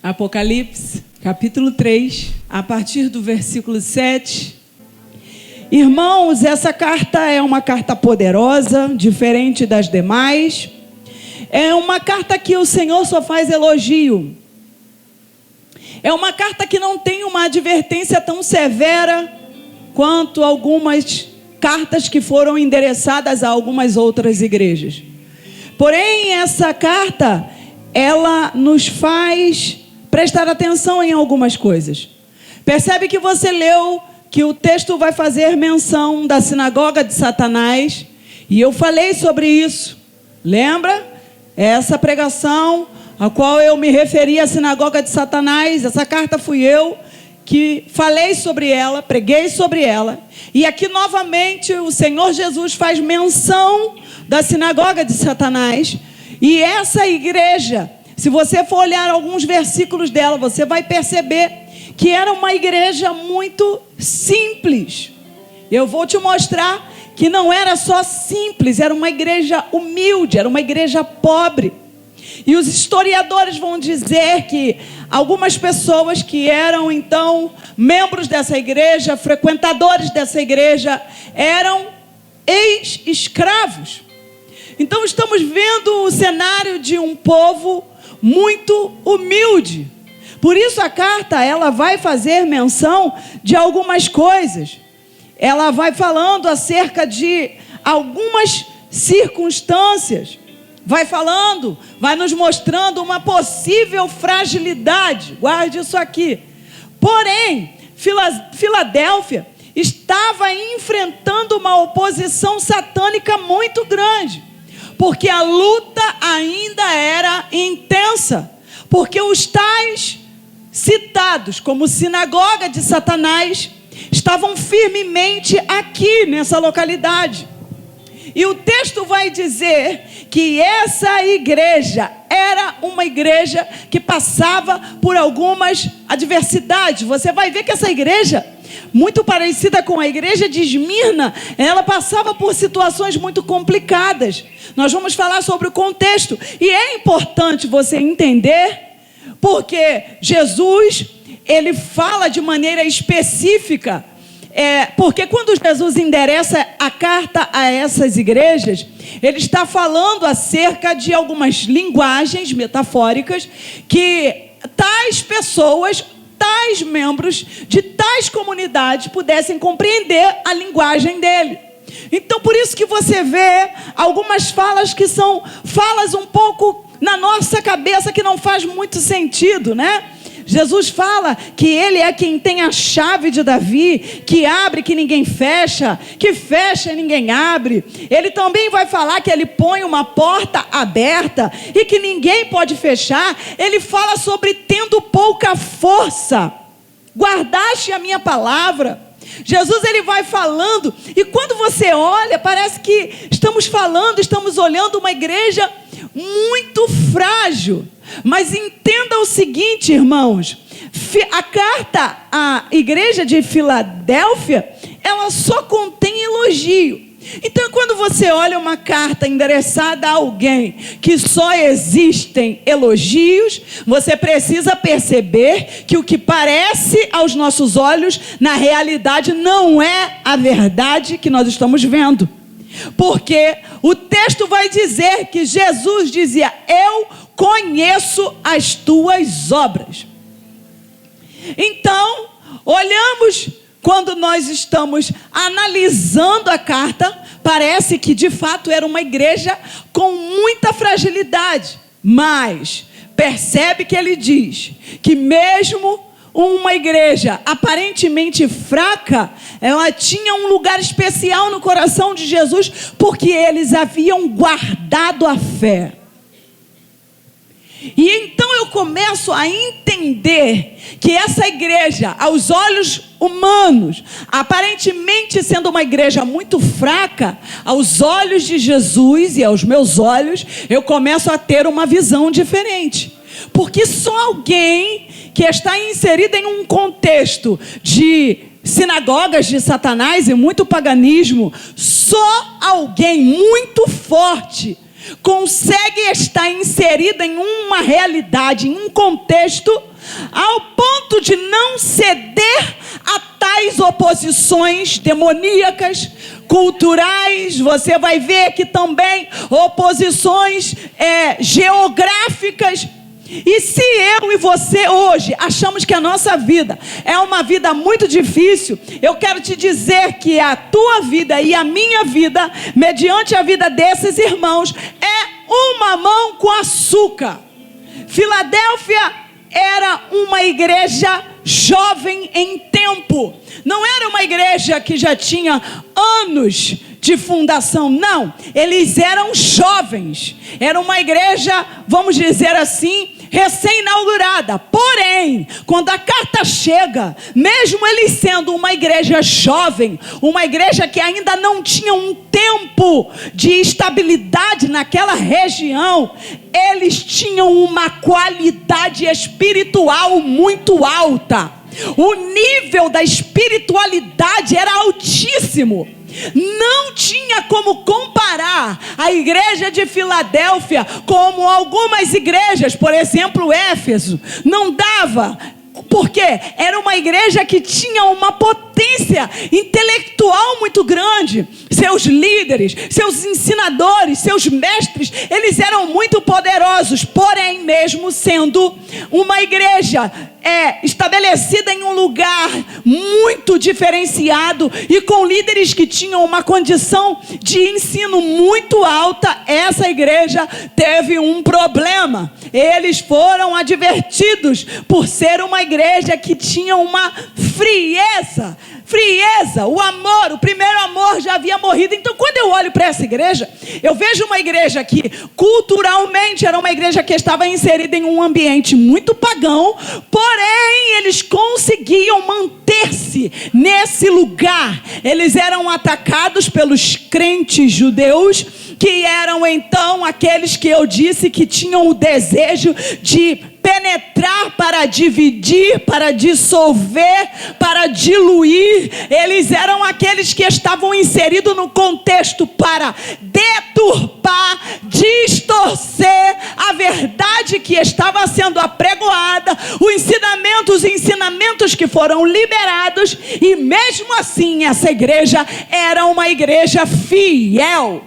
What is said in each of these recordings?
Apocalipse, capítulo 3, a partir do versículo 7. Irmãos, essa carta é uma carta poderosa, diferente das demais. É uma carta que o Senhor só faz elogio. É uma carta que não tem uma advertência tão severa quanto algumas cartas que foram endereçadas a algumas outras igrejas. Porém, essa carta, ela nos faz prestar atenção em algumas coisas. Percebe que você leu que o texto vai fazer menção da sinagoga de Satanás, e eu falei sobre isso. Lembra? Essa pregação a qual eu me referi à sinagoga de Satanás, essa carta fui eu que falei sobre ela, preguei sobre ela. E aqui novamente o Senhor Jesus faz menção da sinagoga de Satanás. E essa igreja, se você for olhar alguns versículos dela, você vai perceber que era uma igreja muito simples. Eu vou te mostrar que não era só simples, era uma igreja humilde, era uma igreja pobre. E os historiadores vão dizer que algumas pessoas que eram então membros dessa igreja, frequentadores dessa igreja, eram ex-escravos. Então estamos vendo o cenário de um povo muito humilde. Por isso a carta, ela vai fazer menção de algumas coisas. Ela vai falando acerca de algumas circunstâncias. Vai falando, vai nos mostrando uma possível fragilidade. Guarde isso aqui. Porém, Filadélfia estava enfrentando uma oposição satânica muito grande. Porque a luta ainda era intensa. Porque os tais citados como sinagoga de Satanás estavam firmemente aqui nessa localidade. E o texto vai dizer que essa igreja era uma igreja que passava por algumas adversidades. Você vai ver que essa igreja, muito parecida com a igreja de Esmirna, ela passava por situações muito complicadas. Nós vamos falar sobre o contexto. E é importante você entender, porque Jesus, ele fala de maneira específica. Porque quando Jesus endereça a carta a essas igrejas, ele está falando acerca de algumas linguagens metafóricas que tais pessoas, tais membros de tais comunidades pudessem compreender a linguagem dele. Então por isso que você vê algumas falas que são falas um pouco na nossa cabeça que não faz muito sentido, né? Jesus fala que ele é quem tem a chave de Davi, que abre que ninguém fecha, que fecha e ninguém abre. Ele também vai falar que ele põe uma porta aberta e que ninguém pode fechar. Ele fala sobre tendo pouca força. Guardaste a minha palavra. Jesus, ele vai falando, e quando você olha, parece que estamos olhando uma igreja muito frágil. Mas entenda o seguinte, irmãos, a carta à igreja de Filadélfia, ela só contém elogio. Então, quando você olha uma carta endereçada a alguém que só existem elogios, você precisa perceber que o que parece aos nossos olhos, na realidade, não é a verdade que nós estamos vendo. Porque o texto vai dizer que Jesus dizia: eu conheço as tuas obras. Então, olhamos, quando nós estamos analisando a carta, parece que de fato era uma igreja com muita fragilidade. Mas percebe que ele diz que mesmo uma igreja aparentemente fraca, ela tinha um lugar especial no coração de Jesus, porque eles haviam guardado a fé. E então eu começo a entender que essa igreja, aos olhos humanos, aparentemente sendo uma igreja muito fraca, aos olhos de Jesus e aos meus olhos, eu começo a ter uma visão diferente. Porque só alguém que está inserido em um contexto de sinagogas de Satanás e muito paganismo, só alguém muito forte consegue estar inserida em uma realidade, em um contexto, ao ponto de não ceder a tais oposições demoníacas, culturais. Você vai ver que também oposições geográficas. E se eu e você hoje achamos que a nossa vida é uma vida muito difícil, eu quero te dizer que a tua vida e a minha vida, mediante a vida desses irmãos, é um mamão com açúcar. Filadélfia era uma igreja jovem em tempo. Não era uma igreja que já tinha anos de fundação, não. Eles eram jovens. Era uma igreja, vamos dizer assim, recém-inaugurada. Porém, quando a carta chega, mesmo eles sendo uma igreja jovem, uma igreja que ainda não tinha um tempo de estabilidade naquela região, eles tinham uma qualidade espiritual muito alta. O nível da espiritualidade era altíssimo. Não tinha como comparar a igreja de Filadélfia como algumas igrejas, por exemplo, Éfeso. Não dava, porque era uma igreja que tinha uma potência intelectual muito grande. Seus líderes, seus ensinadores, seus mestres, eles eram muito poderosos. Porém, mesmo sendo uma igreja estabelecida em um lugar muito diferenciado e com líderes que tinham uma condição de ensino muito alta, essa igreja teve um problema. Eles foram advertidos por ser uma igreja que tinha uma frieza, o amor, o primeiro amor já havia morrido. Então, quando eu olho para essa igreja, eu vejo uma igreja que culturalmente era uma igreja que estava inserida em um ambiente muito pagão, porém eles conseguiam manter-se nesse lugar. Eles eram atacados pelos crentes judeus, que eram então aqueles que eu disse que tinham o desejo de penetrar para dividir, para dissolver, para diluir. Eles eram aqueles que estavam inseridos no contexto para deturpar, distorcer a verdade que estava sendo apregoada, os ensinamentos que foram liberados, e mesmo assim essa igreja era uma igreja fiel.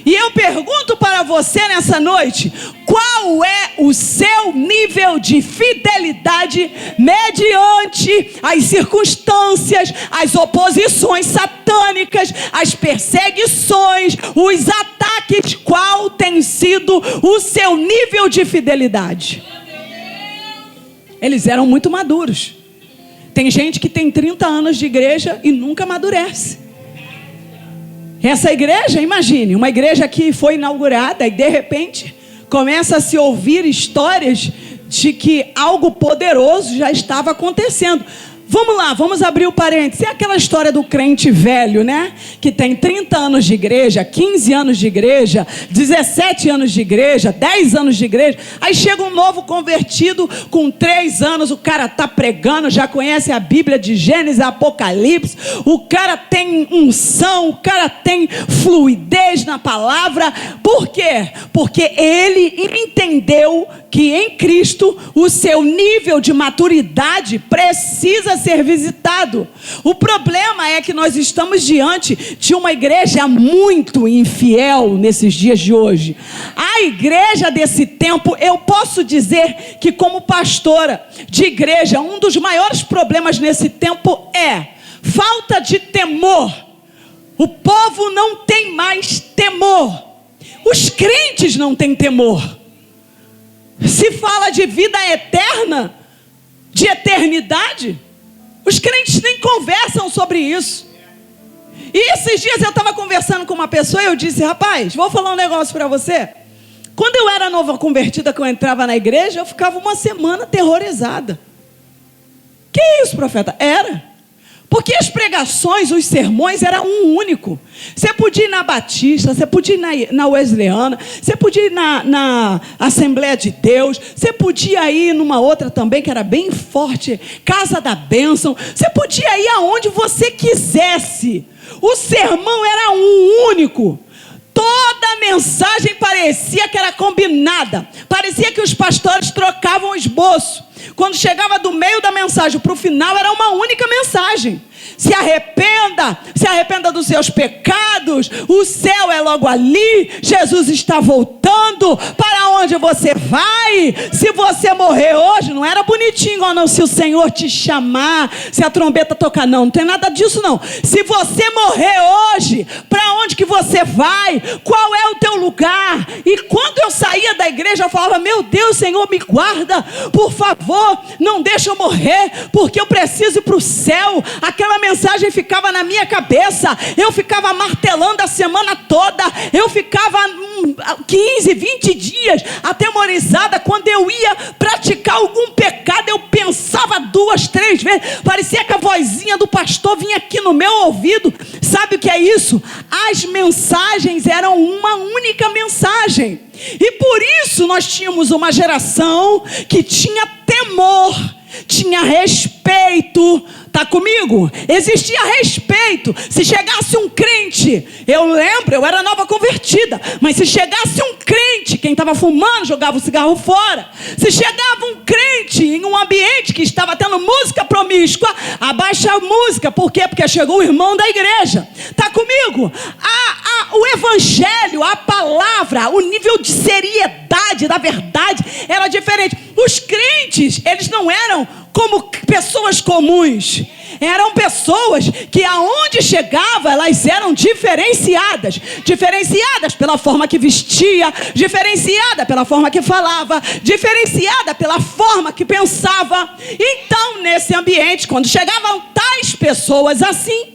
E eu pergunto para você nessa noite, qual é o seu nível de fidelidade mediante as circunstâncias, as oposições satânicas, as perseguições, os ataques? Qual tem sido o seu nível de fidelidade? Eles eram muito maduros. Tem gente que tem 30 anos de igreja e nunca amadurece. Essa igreja, imagine, uma igreja que foi inaugurada e de repente começa a se ouvir histórias de que algo poderoso já estava acontecendo. Vamos lá, vamos abrir o parênteses. É aquela história do crente velho, né? Que tem 30 anos de igreja, 15 anos de igreja, 17 anos de igreja, 10 anos de igreja. Aí chega um novo convertido com 3 anos, o cara está pregando, já conhece a Bíblia de Gênesis, Apocalipse. O cara tem unção, o cara tem fluidez na palavra. Por quê? Porque ele entendeu que em Cristo o seu nível de maturidade precisa ser visitado. O problema é que nós estamos diante de uma igreja muito infiel nesses dias de hoje. A igreja desse tempo, eu posso dizer que como pastora de igreja, um dos maiores problemas nesse tempo é falta de temor. O povo não tem mais temor. Os crentes não têm temor. Se fala de vida eterna, de eternidade, os crentes nem conversam sobre isso. E esses dias eu estava conversando com uma pessoa e eu disse: rapaz, vou falar um negócio para você. Quando eu era nova convertida, que eu entrava na igreja, eu ficava uma semana aterrorizada. Que isso, profeta? Era. Porque as pregações, os sermões eram um único. Você podia ir na Batista, você podia ir na Wesleyana, você podia ir na Assembleia de Deus, você podia ir numa outra também que era bem forte, Casa da Bênção. Você podia ir aonde você quisesse. O sermão era um único. Toda a mensagem parecia que era combinada. Parecia que os pastores trocavam o esboço. Quando chegava do meio da mensagem para o final, era uma única mensagem. Se arrependa dos seus pecados, o céu é logo ali, Jesus está voltando, para onde você vai? Se você morrer hoje, não era bonitinho, ó, não, se o Senhor te chamar, se a trombeta tocar, não tem nada disso não. Se você morrer hoje, para onde que você vai? Qual é o teu lugar? E quando eu saía da igreja, eu falava, meu Deus, Senhor, me guarda, por favor, não deixa eu morrer, porque eu preciso ir para o céu. Aquela mensagem ficava na minha cabeça, eu ficava martelando a semana toda, eu ficava 15, 20 dias atemorizada. Quando eu ia praticar algum pecado, eu pensava 2, 3 vezes, parecia que a vozinha do pastor vinha aqui no meu ouvido. Sabe o que é isso? As mensagens eram uma única mensagem, e por isso nós tínhamos uma geração que tinha temor, tinha respeito. Está comigo? Existia respeito. Se chegasse um crente, eu lembro, eu era nova convertida, mas se chegasse um crente, quem estava fumando jogava o cigarro fora. Se chegava um crente em um ambiente que estava tendo música promíscua, abaixa a música. Por quê? Porque chegou o irmão da igreja. Está comigo? O evangelho, a palavra, o nível de seriedade da verdade era diferente. Os crentes, eles não eram como pessoas comuns. Eram pessoas que aonde chegava, elas eram diferenciadas. Diferenciadas pela forma que vestia, diferenciada pela forma que falava, diferenciada pela forma que pensava. Então, nesse ambiente, quando chegavam tais pessoas assim,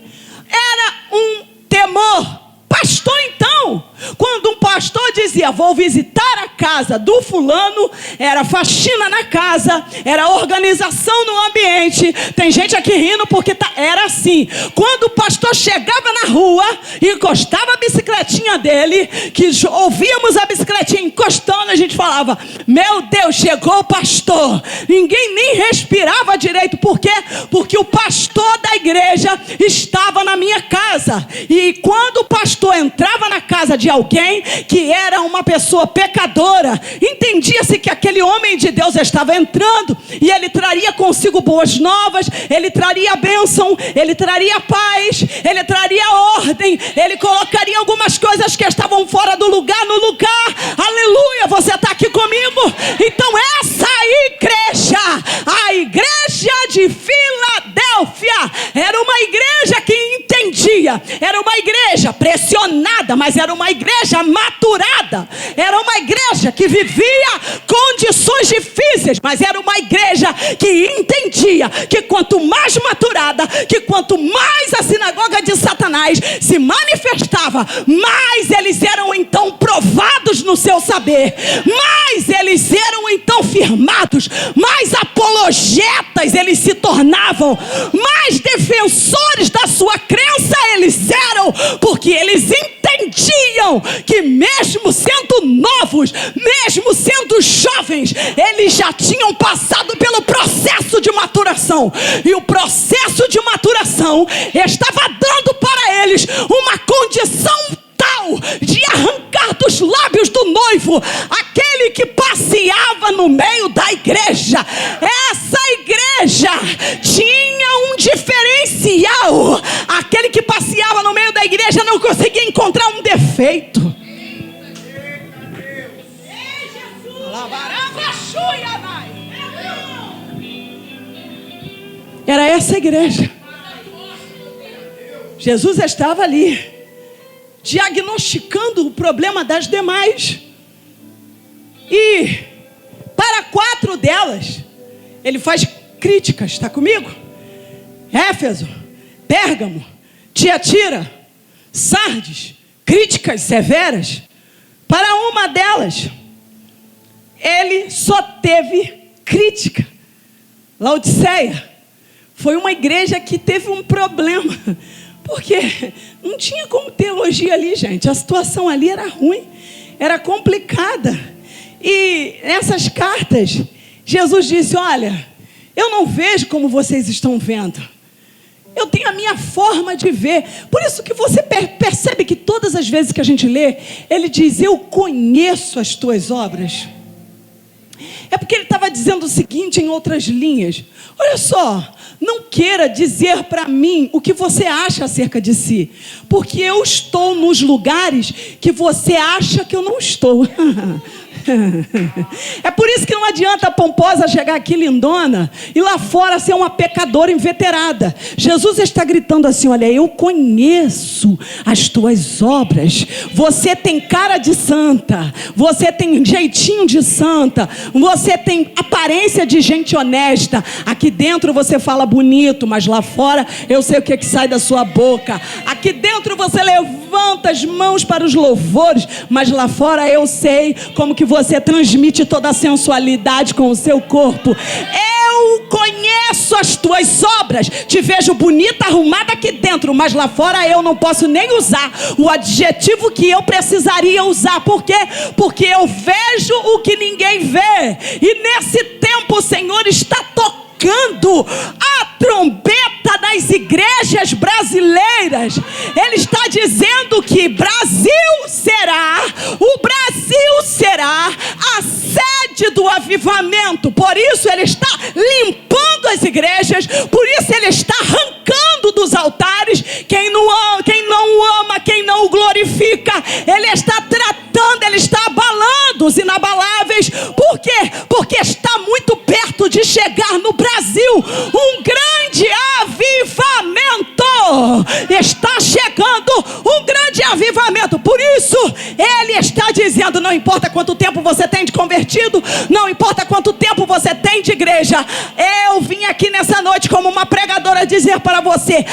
era um temor. Pastor, então, quando um pastor dizia, vou visitar a casa do fulano, era faxina na casa, era organização no ambiente. Tem gente aqui rindo porque era assim. Quando o pastor chegava na rua, encostava a bicicletinha dele, que ouvíamos a bicicletinha encostando, a gente falava, meu Deus, chegou o pastor. Ninguém nem respirava direito. Por quê? Porque o pastor da igreja estava na minha casa. E quando o pastor entrava na casa de alguém que era uma pessoa pecadora, entendia-se que aquele homem de Deus estava entrando e ele traria consigo boas novas, ele traria bênção, ele traria paz, ele traria ordem, ele colocaria algumas coisas que estavam fora do lugar no lugar. Aleluia, você está aqui comigo? Então essa igreja, a igreja de Filadélfia, era uma igreja que entendia, era uma igreja pressionada, mas era uma igreja maturada, era uma igreja que vivia condições difíceis, mas era uma igreja que entendia que quanto mais maturada, que quanto mais a sinagoga de Satanás se manifestava, mais eles eram então provados no seu saber, mais eles eram então firmados, mais apologetas eles se tornavam, mais defensores da sua crença eles eram, porque eles entendiam que mesmo sendo novos, mesmo sendo jovens, eles já tinham passado pelo processo de maturação, e o processo de maturação estava dando para eles uma condição tal de arrancar dos lábios do noivo aquele que passeava no meio da igreja. Essa igreja tinha um diferencial. Aquele que passeava no meio da igreja não conseguia encontrar um defeito. Era essa igreja. Jesus estava ali, diagnosticando o problema das demais. E para 4 delas, ele faz críticas, está comigo? Éfeso, Pérgamo, Tiatira, Sardes, críticas severas. Para uma delas, ele só teve crítica. Laodiceia foi uma igreja que teve um problema, porque não tinha como ter elogio ali, gente. A situação ali era ruim, era complicada. E nessas cartas, Jesus disse, olha, eu não vejo como vocês estão vendo. Eu tenho a minha forma de ver. Por isso que você percebe que todas as vezes que a gente lê, ele diz: eu conheço as tuas obras. É porque ele estava dizendo o seguinte em outras linhas: olha só, não queira dizer para mim o que você acha acerca de si, porque eu estou nos lugares que você acha que eu não estou. É por isso que não adianta a pomposa chegar aqui lindona e lá fora ser uma pecadora inveterada. Jesus está gritando assim: olha, eu conheço as tuas obras. Você tem cara de santa, você tem jeitinho de santa, você tem aparência de gente honesta. Aqui dentro você fala bonito, mas lá fora eu sei o que sai da sua boca. Aqui dentro você levanta as mãos para os louvores, mas lá fora eu sei como que você transmite toda a sensualidade com o seu corpo. Eu conheço as tuas obras. Te vejo bonita, arrumada aqui dentro, mas lá fora eu não posso nem usar o adjetivo que eu precisaria usar. Por quê? Porque eu vejo o que ninguém vê. E nesse tempo o Senhor está tocando a trombeta das igrejas brasileiras. Ele está dizendo que o Brasil será a sede do avivamento. Por isso ele está limpando as igrejas, por isso ele está arrancando dos altares quem não ama, quem não o glorifica. Ele está tratando, ele está abalando os inabaláveis. Por quê? Porque está muito perto de chegar no Brasil um grande avivamento. Está chegando um grande avivamento. Por isso ele está dizendo: não importa quanto tempo você tem de convertido, não importa quanto tempo você tem de igreja, eu vim aqui nessa noite como uma pregadora dizer para você: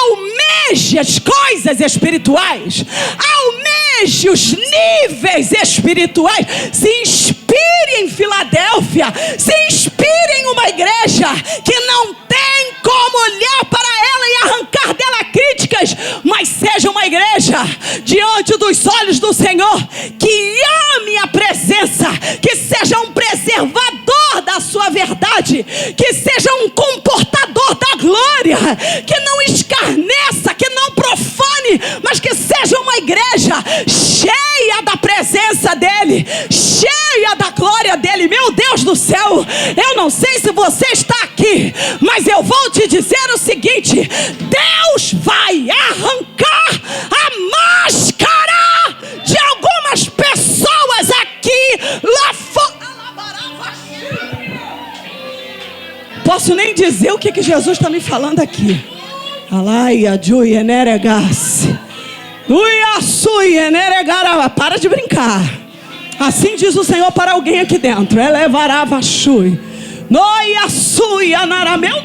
almeje as coisas espirituais, almeje os níveis espirituais, se inspire em Filadélfia, se inspire em uma igreja que não tem como olhar para ela e arrancar dela críticas, mas seja uma igreja diante dos olhos do Senhor, que ame a presença, que seja um preservador da sua verdade, que seja um comportador da glória, que não escarneça, que não profane, mas que seja uma igreja cheia da presença dele, cheia da glória dele. Meu Deus do céu, eu não sei se você está aqui, mas eu vou te dizer o seguinte: Deus vai arrancar a máscara de algumas pessoas aqui lá fora. Posso nem dizer o que Jesus está me falando aqui. Para de brincar. Assim diz o Senhor para alguém aqui dentro: elevará vashui. Noia suia narameu.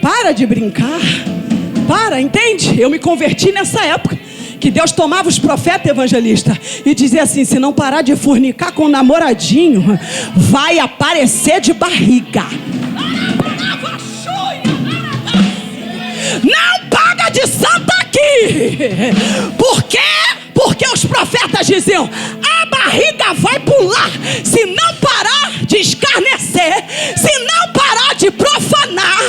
Para de brincar. Entende? Eu me converti nessa época que Deus tomava os profetas evangelistas e dizia assim: se não parar de fornicar com o namoradinho, vai aparecer de barriga. Não paga de santa aqui. Por quê? Porque os profetas diziam: a barriga vai pular se não parar de escarnecer, se não parar de profanar,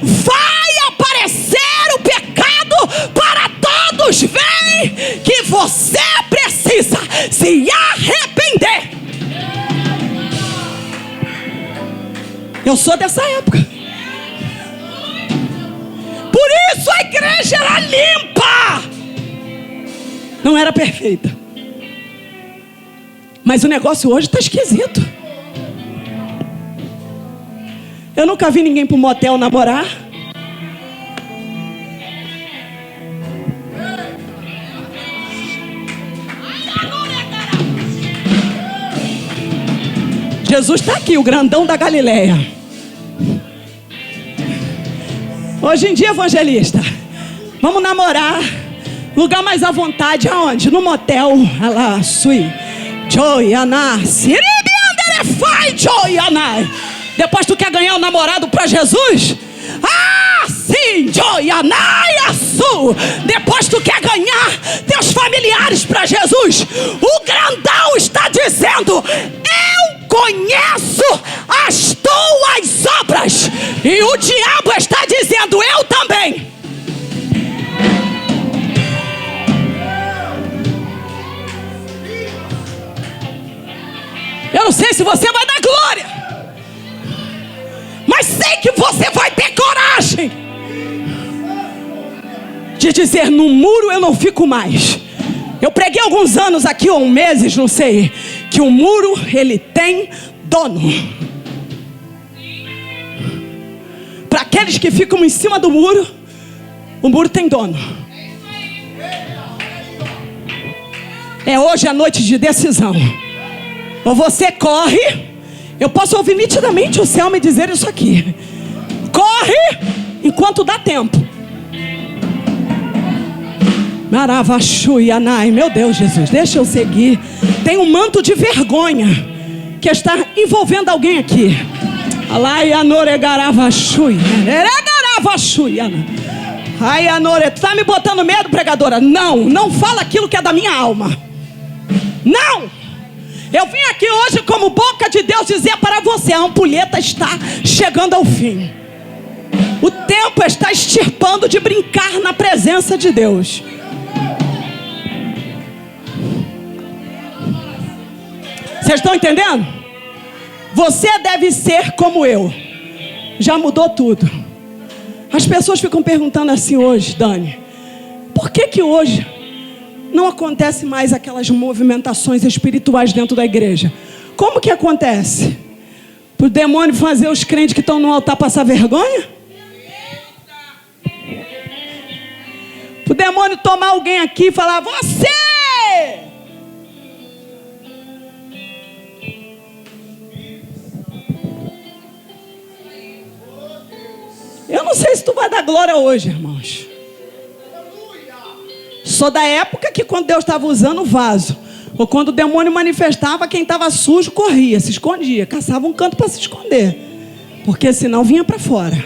vai aparecer o pecado para todos. Vem que você precisa se arrepender. Eu sou dessa época. Por isso a igreja era limpa. Não era perfeita, mas o negócio hoje está esquisito. Eu nunca vi ninguém para o motel namorar. Jesus está aqui, o grandão da Galileia. Hoje em dia, evangelista, vamos namorar. Lugar mais à vontade, aonde? No motel. Alá, sui. Joiana. Siribianderefai, Joiana. Depois tu quer ganhar o namorado para Jesus? Ah, sim, Joiana. Sul. Depois tu quer ganhar teus familiares para Jesus. O grandão está dizendo: eu conheço as tuas obras. E o diabo está dizendo: eu também. Eu não sei se você vai dar glória, mas sei que você vai ter coragem de dizer: no muro eu não fico mais. Eu preguei alguns anos aqui, ou meses, não sei, que o muro, ele tem dono. Para aqueles que ficam em cima do muro, o muro tem dono. É hoje a noite de decisão. Ou você corre, eu posso ouvir nitidamente o céu me dizer isso aqui: corre enquanto dá tempo. Maravachuianai, meu Deus, Jesus, deixa eu seguir. Tem um manto de vergonha que está envolvendo alguém aqui. Ai, Anore, tu está me botando medo, pregadora? Não fala aquilo que é da minha alma. Não! Eu vim aqui hoje como boca de Deus dizer para você: a ampulheta está chegando ao fim. O tempo está extirpando de brincar na presença de Deus. Vocês estão entendendo? Você deve ser como eu. Já mudou tudo. As pessoas ficam perguntando assim hoje: Dani, por que hoje não acontece mais aquelas movimentações espirituais dentro da igreja? Como que acontece? Para o demônio fazer os crentes que estão no altar passar vergonha? Para o demônio tomar alguém aqui e falar: você! Eu não sei se tu vai dar glória hoje, irmãos. Sou da época que quando Deus estava usando o vaso, ou quando o demônio manifestava, quem estava sujo corria, se escondia, caçava um canto para se esconder, porque senão vinha para fora.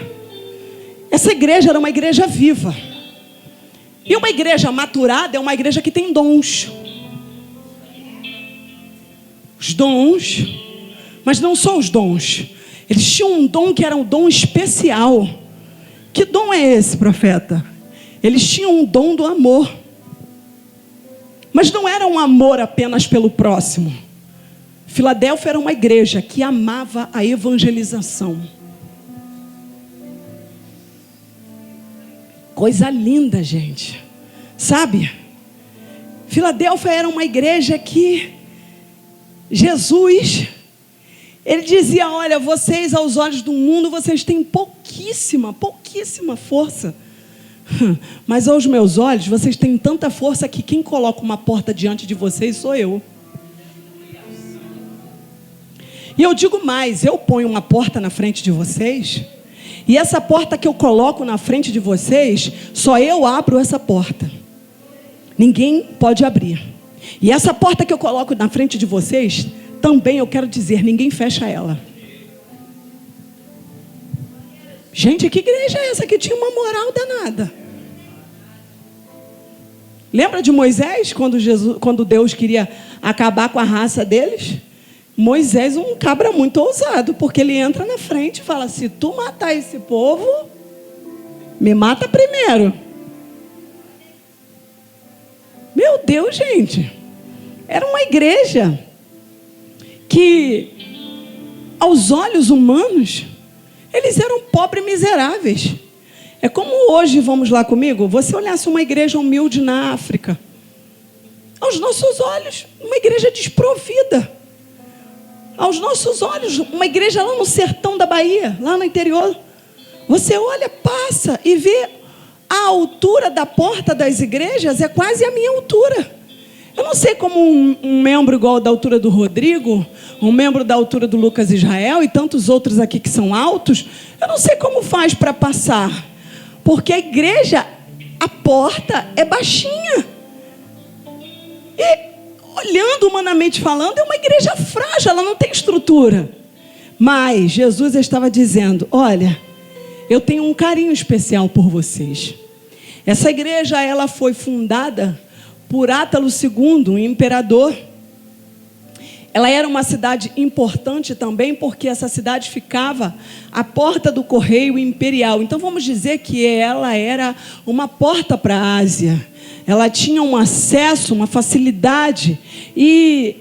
Essa igreja era uma igreja viva. E uma igreja maturada é uma igreja que tem dons. Os dons, mas não só os dons. Eles tinham um dom que era um dom especial. Que dom é esse, profeta? Eles tinham um dom do amor. Mas não era um amor apenas pelo próximo. Filadélfia era uma igreja que amava a evangelização. Coisa linda, gente. Sabe? Filadélfia era uma igreja que Jesus, ele dizia: olha, vocês aos olhos do mundo, vocês têm pouquíssima força. Mas aos meus olhos, vocês têm tanta força que quem coloca uma porta diante de vocês sou eu. E eu digo mais: eu ponho uma porta na frente de vocês, e essa porta que eu coloco na frente de vocês, só eu abro essa porta. Ninguém pode abrir. E essa porta que eu coloco na frente de vocês, também eu quero dizer, ninguém fecha ela. Gente, que igreja é essa que tinha uma moral danada? Lembra de Moisés, quando Deus queria acabar com a raça deles? Moisés, um cabra muito ousado, porque ele entra na frente e fala: se tu matar esse povo, me mata primeiro. Meu Deus, gente. Era uma igreja que, aos olhos humanos, eles eram pobres e miseráveis. É como hoje, vamos lá comigo, você olhasse uma igreja humilde na África. Aos nossos olhos, uma igreja desprovida. Aos nossos olhos, uma igreja lá no sertão da Bahia, lá no interior. Você olha, passa e vê a altura da porta das igrejas, é quase a minha altura. Eu não sei como um membro igual da altura do Rodrigo, um membro da altura do Lucas Israel e tantos outros aqui que são altos, eu não sei como faz para passar. Porque a igreja, a porta é baixinha. E, olhando humanamente falando, é uma igreja frágil, ela não tem estrutura. Mas Jesus estava dizendo: olha, eu tenho um carinho especial por vocês. Essa igreja, ela foi fundada por Átalo II, um imperador. Ela era uma cidade importante também, porque essa cidade ficava à porta do correio imperial. Então vamos dizer que ela era uma porta para a Ásia. Ela tinha um acesso, uma facilidade. E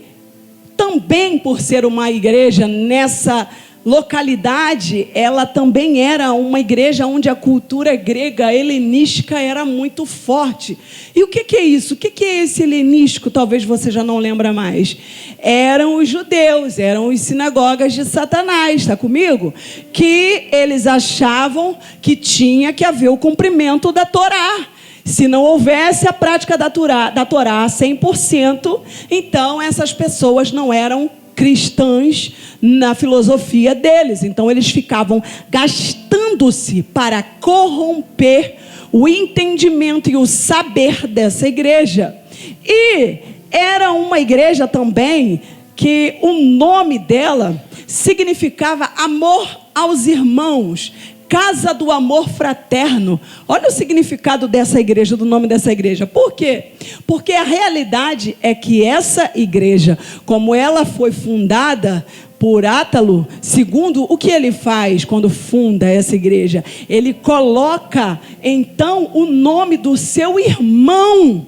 também por ser uma igreja nessa localidade, ela também era uma igreja onde a cultura grega helenística era muito forte. E o que é isso? O que é esse helenístico? Talvez você já não lembra mais. Eram os judeus, eram as sinagogas de Satanás, está comigo? Que eles achavam que tinha que haver o cumprimento da Torá. Se não houvesse a prática da Torá 100%, então essas pessoas não eram cristãs na filosofia deles. Então eles ficavam gastando-se para corromper o entendimento e o saber dessa igreja. E era uma igreja também que o nome dela significava amor aos irmãos, casa do amor fraterno. Olha o significado dessa igreja, do nome dessa igreja. Por quê? Porque a realidade é que essa igreja, como ela foi fundada por Átalo II, o que ele faz quando funda essa igreja? Ele coloca, então, o nome do seu irmão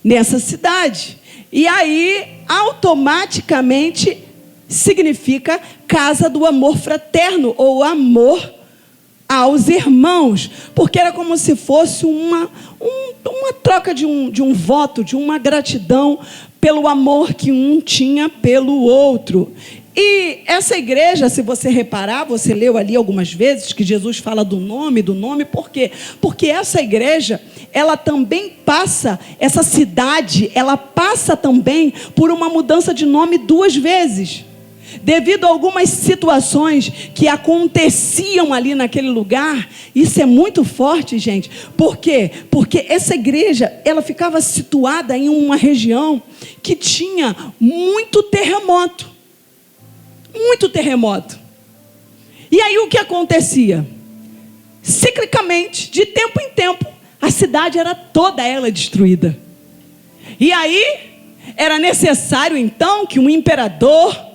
nessa cidade. E aí, automaticamente, significa casa do amor fraterno, ou amor aos irmãos, porque era como se fosse uma troca de um voto, de uma gratidão pelo amor que um tinha pelo outro. E essa igreja, se você reparar, você leu ali algumas vezes que Jesus fala do nome, por quê? Porque essa igreja, ela também passa, essa cidade, ela passa também por uma mudança de nome 2 vezes. Devido a algumas situações que aconteciam ali naquele lugar. Isso é muito forte, gente. Por quê? Porque essa igreja, ela ficava situada em uma região que tinha muito terremoto. Muito terremoto. E aí o que acontecia? Ciclicamente, de tempo em tempo, a cidade era toda ela destruída. E aí era necessário então que um imperador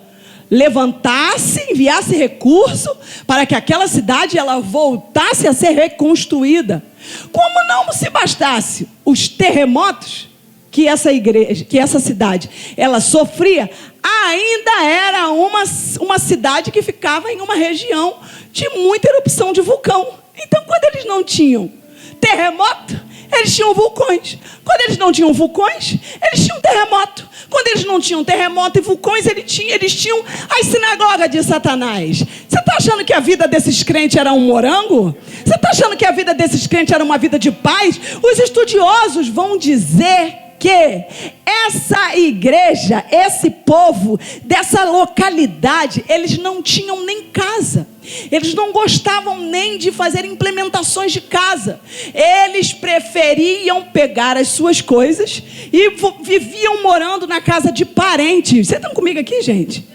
levantasse, enviasse recurso para que aquela cidade ela voltasse a ser reconstruída. Como não se bastasse os terremotos que essa igreja, que essa cidade, ela sofria, ainda era uma cidade que ficava em uma região de muita erupção de vulcão. Então, quando eles não tinham terremoto, eles tinham vulcões. Quando eles não tinham vulcões, eles tinham terremoto. Quando eles não tinham terremoto e vulcões, eles tinham as sinagogas de Satanás. Você está achando que a vida desses crentes era um morango? Você está achando que a vida desses crentes era uma vida de paz? Os estudiosos vão dizer que essa igreja, esse povo dessa localidade, eles não tinham nem casa. Eles não gostavam nem de fazer implementações de casa. Eles preferiam pegar as suas coisas e viviam morando na casa de parentes. Vocês estão comigo aqui, gente?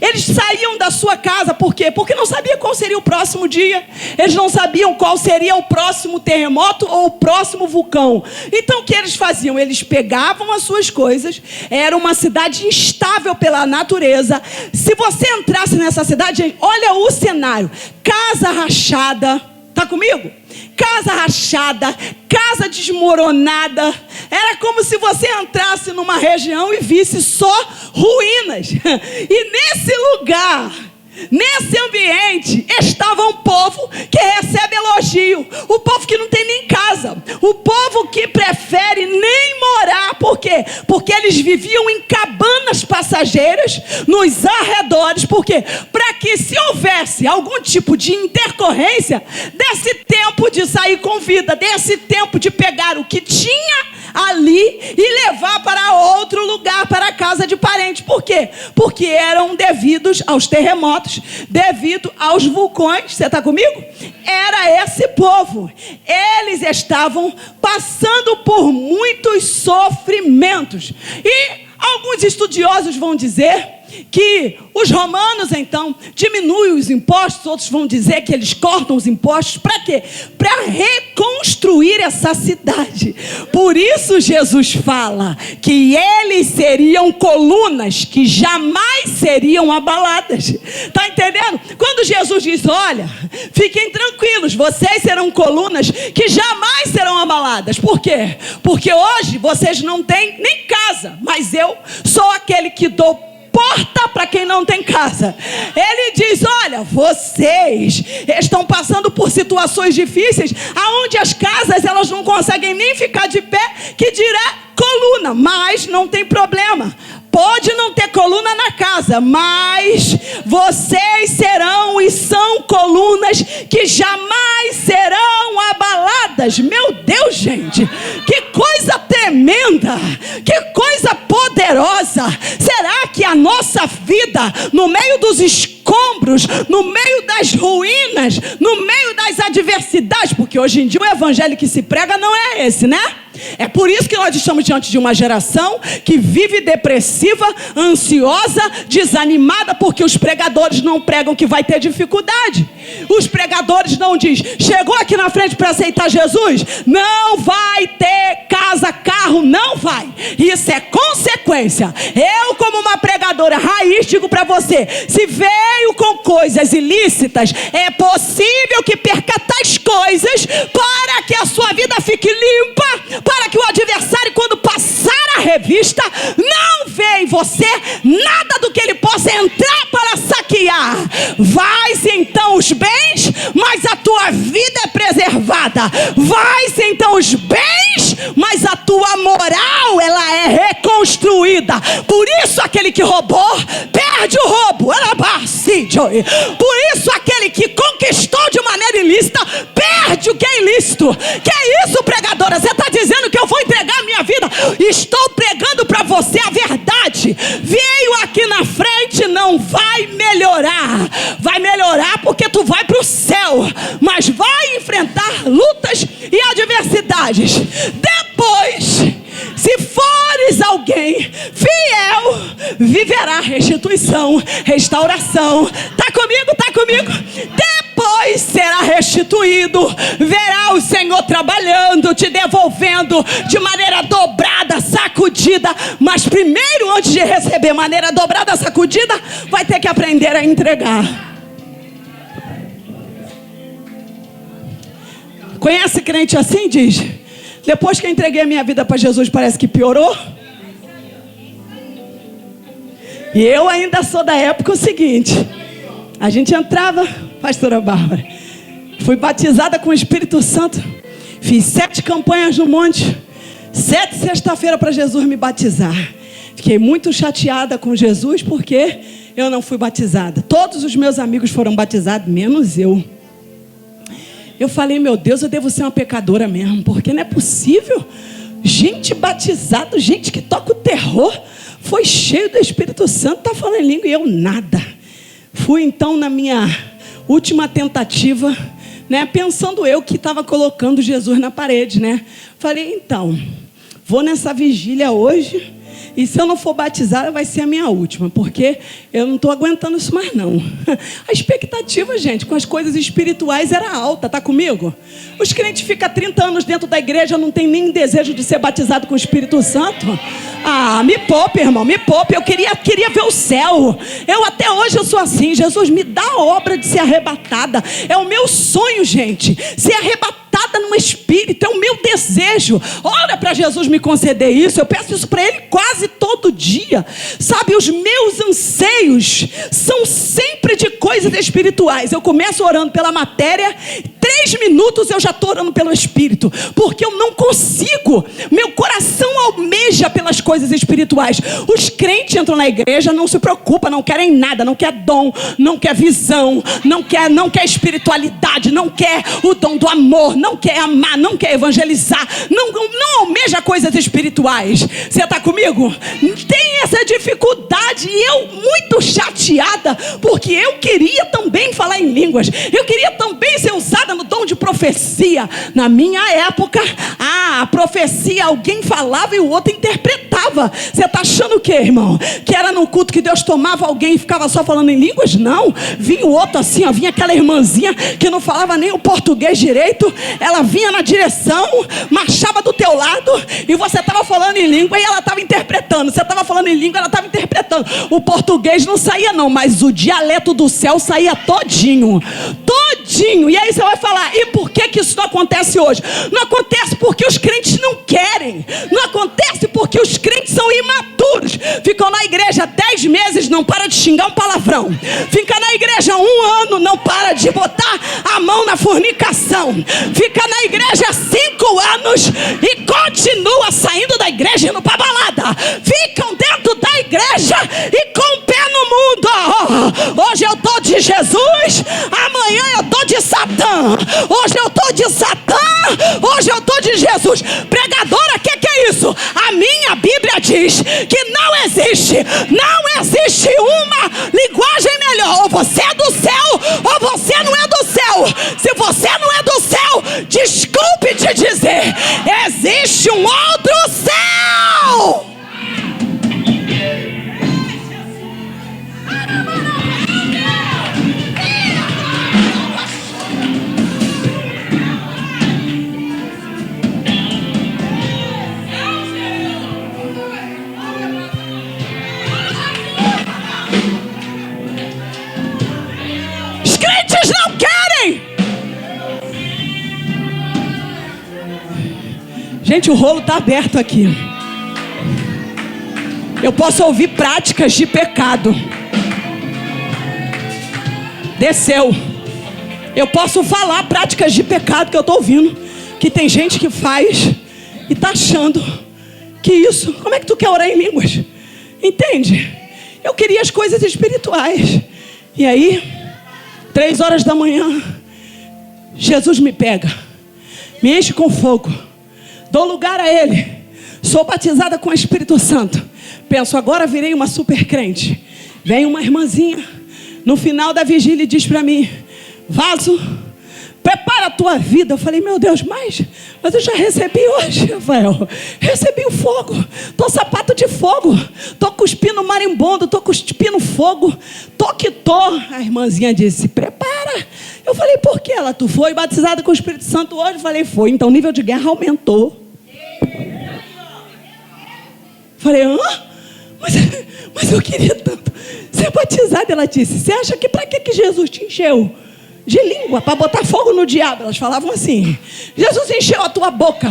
Eles saíam da sua casa, por quê? Porque não sabiam qual seria o próximo dia. Eles não sabiam qual seria o próximo terremoto ou o próximo vulcão. Então o que eles faziam? Eles pegavam as suas coisas. Era uma cidade instável pela natureza. Se você entrasse nessa cidade, gente, olha o cenário. Casa rachada. Está comigo? Casa rachada, casa desmoronada. Era como se você entrasse numa região e visse só ruínas. E nesse lugar, nesse ambiente, estava um povo que recebe elogio. O povo que não tem nem casa. O povo que prefere nem morar. Por quê? Porque eles viviam em cabanas passageiras nos arredores. Por quê? Para que se houvesse algum tipo de intercorrência, desse tempo de sair com vida, desse tempo de pegar o que tinha ali e levar para outro lugar, para a casa de parente. Por quê? Porque eram devidos aos terremotos, devido aos vulcões. Você está comigo? Era esse povo. Eles estavam passando por muitos sofrimentos. E alguns estudiosos vão dizer que os romanos, então, diminuem os impostos, outros vão dizer que eles cortam os impostos. Para quê? Para reconstruir essa cidade. Por isso Jesus fala que eles seriam colunas que jamais seriam abaladas. Está entendendo? Quando Jesus diz, olha, fiquem tranquilos, vocês serão colunas que jamais serão abaladas. Por quê? Porque hoje vocês não têm nem casa, mas eu sou aquele que dou porta para quem não tem casa. Ele diz, olha, vocês estão passando por situações difíceis, aonde as casas elas não conseguem nem ficar de pé, que dirá coluna, mas não tem problema. Pode não ter coluna na casa, mas vocês serão e são colunas que jamais serão abaladas. Meu Deus, gente, que coisa tremenda, que coisa poderosa. Será que a nossa vida, no meio dos escombros, no meio das ruínas, no meio das adversidades, porque hoje em dia o evangelho que se prega não é esse, né? É por isso que nós estamos diante de uma geração que vive depressiva, ansiosa, desanimada, porque os pregadores não pregam que vai ter dificuldade. Os pregadores não dizem, chegou aqui na frente para aceitar Jesus? Não vai ter casa, carro, não vai. Isso é consequência. Eu, como uma pregadora raiz, digo para você, se veio com coisas ilícitas, é possível que perca tais coisas para que a sua vida fique limpa, para que o adversário, quando passar a revista, não vê em você nada do que ele possa entrar para saquear. Vai-se então os bens, mas a tua vida é preservada. Vai-se então os bens, mas a tua moral, ela é reconstruída. Por isso aquele que roubou, perde o roubo. Por isso aquele que conquistou de maneira ilícita, perde o que é ilícito. Que é isso, pregadora? Você está dizendo que eu vou entregar a minha vida? Estou pregando para você a verdade. Veio aqui na frente, não vai melhorar. Vai melhorar porque tu vai para o céu, mas vai enfrentar lutas e adversidades. Depois, se fores alguém fiel, viverá restituição, restauração. Tá comigo? Tá comigo? Depois será restituído. Verá o Senhor trabalhando, te devolvendo de maneira dobrada, sacudida. Mas primeiro, antes de receber maneira dobrada, sacudida, vai ter que aprender a entregar. Conhece crente assim? Diz, depois que eu entreguei a minha vida para Jesus, parece que piorou. E eu ainda sou da época o seguinte, a gente entrava, pastora Bárbara, fui batizada com o Espírito Santo, fiz 7 campanhas no monte, 7 sexta-feira para Jesus me batizar. Fiquei muito chateada com Jesus porque eu não fui batizada. Todos os meus amigos foram batizados, menos eu. Eu falei, meu Deus, eu devo ser uma pecadora mesmo, porque não é possível. Gente batizada, gente que toca o terror, foi cheio do Espírito Santo, está falando em língua e eu nada. Fui então na minha última tentativa, né, pensando eu que estava colocando Jesus na parede, né? Falei, então, vou nessa vigília hoje, e se eu não for batizada, vai ser a minha última, porque eu não estou aguentando isso mais não. A expectativa, gente, com as coisas espirituais era alta, tá comigo? Os crentes ficam 30 anos dentro da igreja, não tem nem desejo de ser batizado com o Espírito Santo. Ah, me poupe, irmão, me poupe. Eu queria ver o céu. Até hoje eu sou assim. Jesus, me dá a obra de ser arrebatada. É o meu sonho, gente, ser arrebatada no Espírito, é o meu desejo. Ora para Jesus me conceder isso. Eu peço isso para Ele quase todo dia. Sabe, os meus anseios são sempre de coisas espirituais. Eu começo orando pela matéria, 3 minutos eu já estou orando pelo Espírito, porque eu não consigo. Meu coração almeja pelas coisas espirituais. Os crentes entram na igreja, não se preocupam, não querem nada, não quer dom, não quer visão, não quer espiritualidade, não quer o dom do amor, não quer amar, não quer evangelizar, não almeja coisas espirituais. Você está comigo? Tem essa dificuldade e eu muito chateada, porque eu queria também falar em línguas, eu queria também ser usada no dom de profecia. Na minha época, a profecia alguém falava e o outro interpretava. falava. Você está achando o quê, irmão? Que era num culto que Deus tomava alguém e ficava só falando em línguas? Não. Vinha o outro assim, ó, vinha aquela irmãzinha que não falava nem o português direito. Ela vinha na direção, marchava do teu lado e você estava falando em língua e ela estava interpretando. Você estava falando em língua, ela estava interpretando. O português não saía não, mas o dialeto do céu saía todinho. Todinho. E aí você vai falar, e por que isso não acontece hoje? Não acontece porque os crentes não querem. Não acontece porque os crentes são imaturos. Ficam na igreja 10 meses, não para de xingar um palavrão. Fica na igreja 1 ano, não para de botar a mão na fornicação. Fica na igreja 5 anos e continua saindo da igreja e indo para balada. Ficam dentro da igreja e com o pé no mundo. Hoje eu tô de Jesus, amanhã eu tô de Satã. Hoje eu tô de Satã, hoje eu tô de Jesus. Pregadora, que é isso? A minha Bíblia diz que não existe uma linguagem melhor. Ou você é do céu, ou você não é do céu. Se você não é do céu, desculpe te dizer, existe um outro céu. Gente, o rolo está aberto aqui. Eu posso ouvir práticas de pecado. Desceu. Eu posso falar práticas de pecado que eu estou ouvindo. Que tem gente que faz e está achando que isso... Como é que tu quer orar em línguas? Entende? Eu queria as coisas espirituais. E aí, 3 horas da manhã, Jesus me pega. Me enche com fogo. Dou lugar a Ele. Sou batizada com o Espírito Santo. Penso, agora virei uma super crente. Vem uma irmãzinha no final da vigília e diz para mim: Vaso, prepara a tua vida. Eu falei, meu Deus, mas eu já recebi hoje, Rafael. Recebi o fogo. Tô sapato de fogo. Tô cuspindo marimbondo. Tô cuspindo fogo. Tô que tô. A irmãzinha disse, prepara. Eu falei, por que ela? Tu foi batizada com o Espírito Santo hoje? Eu falei, foi. Então o nível de guerra aumentou. Falei, hã? Mas eu queria tanto ser batizada. Ela disse, você acha que para que Jesus te encheu de língua? Para botar fogo no diabo. Elas falavam assim, Jesus encheu a tua boca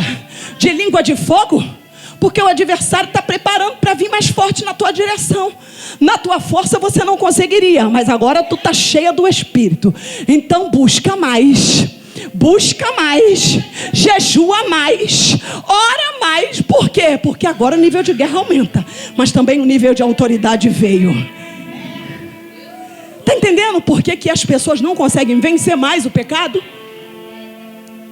de língua de fogo porque o adversário está preparando para vir mais forte na tua direção. Na tua força você não conseguiria, mas agora tu está cheia do Espírito. Então busca mais, jejua mais, ora mais. Por quê? Porque agora o nível de guerra aumenta, mas também o nível de autoridade veio. Está entendendo por que as pessoas não conseguem vencer mais o pecado?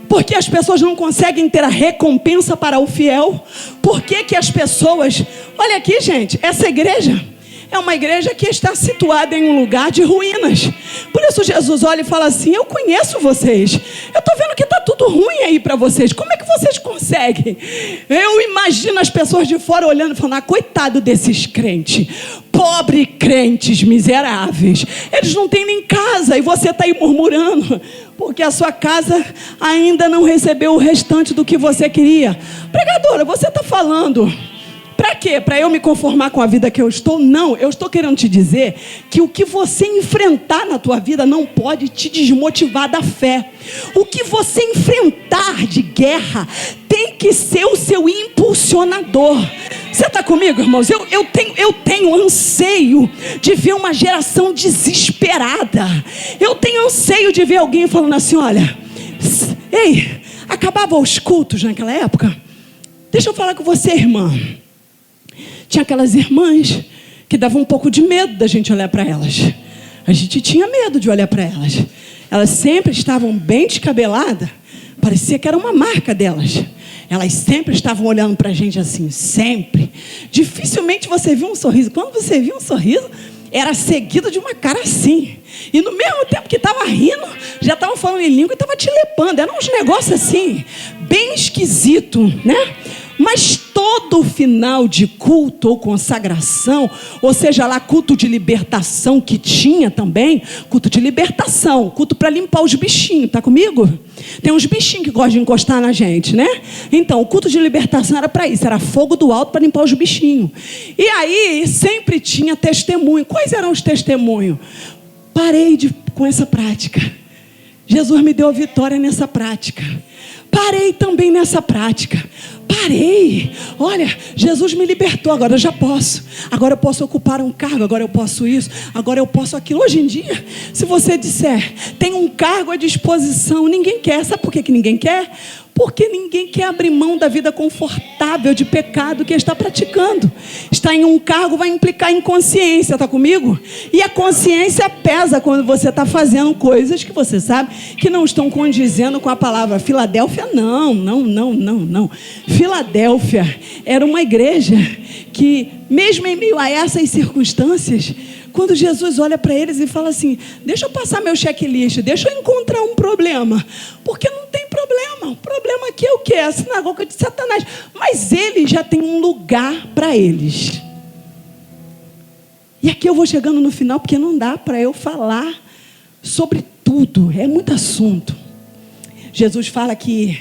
Porque as pessoas não conseguem ter a recompensa para o fiel? Por que as pessoas... Olha aqui, gente, essa igreja é uma igreja que está situada em um lugar de ruínas. Por isso Jesus olha e fala assim, eu conheço vocês. Eu estou vendo que está tudo ruim aí para vocês. Como é que vocês conseguem? Eu imagino as pessoas de fora olhando e falando, coitado desses crentes. Pobre crentes miseráveis. Eles não têm nem casa e você está aí murmurando porque a sua casa ainda não recebeu o restante do que você queria. Pregadora, você está falando... Para quê? Para eu me conformar com a vida que eu estou? Não, eu estou querendo te dizer que o que você enfrentar na tua vida não pode te desmotivar da fé. O que você enfrentar de guerra tem que ser o seu impulsionador. Você está comigo, irmãos? Eu tenho anseio de ver uma geração desesperada. Eu tenho anseio de ver alguém falando assim, olha, ei, acabava os cultos naquela época? Deixa eu falar com você, irmã. Tinha aquelas irmãs que davam um pouco de medo da gente olhar para elas. A gente tinha medo de olhar para elas. Elas sempre estavam bem descabeladas. Parecia que era uma marca delas. Elas sempre estavam olhando para a gente assim, sempre. Dificilmente você viu um sorriso. Quando você viu um sorriso, era seguido de uma cara assim. E no mesmo tempo que estava rindo, já estavam falando em língua e estava te lepando. Eram uns negócios assim, bem esquisito, né? Mas todo final de culto ou consagração, ou seja lá, culto de libertação que tinha também, culto de libertação, culto para limpar os bichinhos, tá comigo? Tem uns bichinhos que gostam de encostar na gente, né? Então, o culto de libertação era para isso, era fogo do alto para limpar os bichinhos. E aí, sempre tinha testemunho. Quais eram os testemunhos? Parei com essa prática. Jesus me deu a vitória nessa prática. Parei também nessa prática. Parei. Olha, Jesus me libertou, agora eu já posso. Agora eu posso ocupar um cargo, agora eu posso isso, agora eu posso aquilo. Hoje em dia, se você disser, tem um cargo à disposição, ninguém quer. Sabe por que ninguém quer? Porque ninguém quer abrir mão da vida confortável de pecado que está praticando. Estar em um cargo vai implicar em consciência, está comigo? E a consciência pesa quando você está fazendo coisas que você sabe que não estão condizendo com a palavra. Filadélfia, não. Filadélfia era uma igreja que, mesmo em meio a essas circunstâncias, quando Jesus olha para eles e fala assim, deixa eu passar meu checklist, deixa eu encontrar um problema, porque não tem problema, o problema aqui é o quê? A sinagoga de Satanás, mas ele já tem um lugar para eles. E aqui eu vou chegando no final, porque não dá para eu falar sobre tudo, é muito assunto. Jesus fala que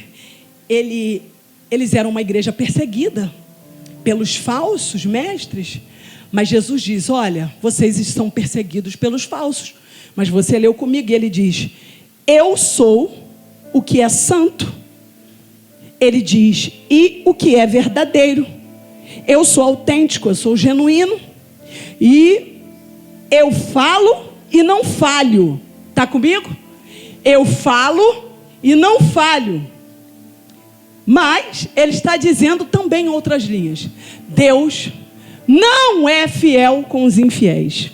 eles eram uma igreja perseguida pelos falsos mestres, mas Jesus diz, olha, vocês estão perseguidos pelos falsos, mas você leu comigo e ele diz, eu sou o que é santo. Ele diz, e o que é verdadeiro. Eu sou autêntico, eu sou genuíno, e eu falo e não falho. Está comigo? Eu falo e não falho. Mas ele está dizendo também em outras linhas, Deus não é fiel com os infiéis.